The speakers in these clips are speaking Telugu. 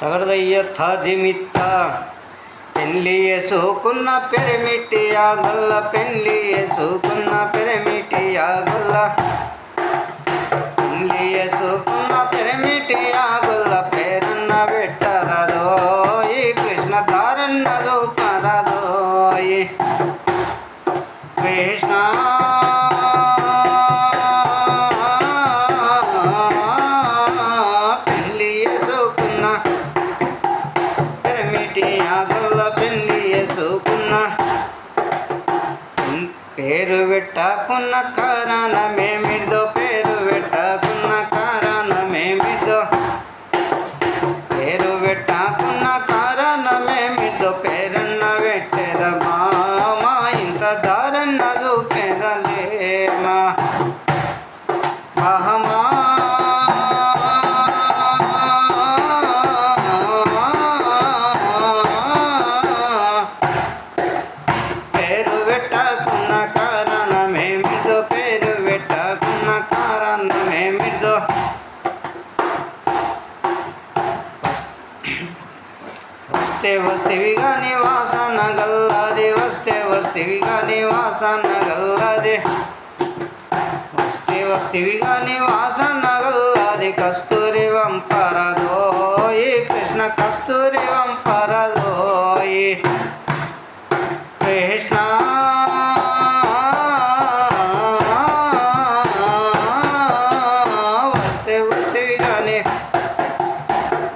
తగడదయ్య తాదిమిత్త పెళ్ళి వేసుకున్న పెరిమిటి ఆగొల్ల పెళ్ళి వేసుకున్న పెరిమిటి ఆగొల్ల పెళ్ళి వేసుకున్న పెరిమిటి ఆగొల్ల పేరన్న పెట్టరదో ఈ కృష్ణ దారన్నదో పరదో కృష్ణ ఆగొల్ల పెళ్ళి వేసుకున్న పేరు పెట్టకున్న కారణమేమిటిదో పేరు పెట్టకున్న కారణమేమిటిదో పేరు పెట్టకున్న కారణమేమిటిదో పేరన్న పెట్టేదమ్మా మా ఇంత దారన్న చూపేదలేమా అహమా పేరు పెట్టకున్న కారణమేమిటిదో వస్తేవి గాని వాసన గల్లది వస్తేవి గాని వాసన గల్లది వస్తేవి గాని వాసన గల్లది కస్తూరి వంపరదోయి కృష్ణ కస్తూరి వంపరదోయి కృష్ణ వస్తేవి గాని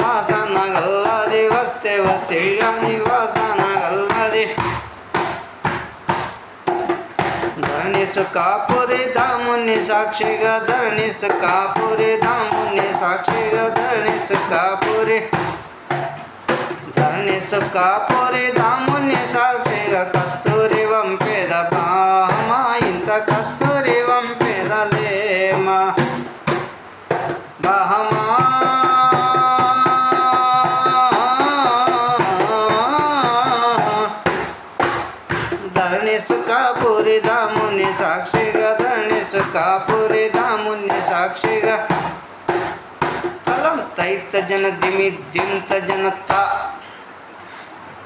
వాసన గల్లది వస్తేవి గాని వాసన గల్లది ధరణిసు కాపురి దాముని సాక్షిగా ధరణిసు కాపురి దాముని సాక్షిగా ధరణిసు కాపురి దాముని సాక్షిగా కస్తూరి వంపేద బామా ఇంత కస్తూరి వంపేదలేమా బహమా ధరణిసు కాపురి దాముని సాక్షిగా ధరణిసు కాపురి దాముని సాక్షిగా తలం తైత జన దిమి దింత జనత.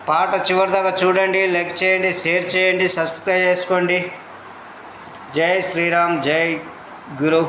పాట చివరిదాకా చూడండి, లైక్ చేయండి, షేర్ చేయండి, సబ్స్క్రైబ్ చేసుకోండి. జై శ్రీరామ్, జై గురు.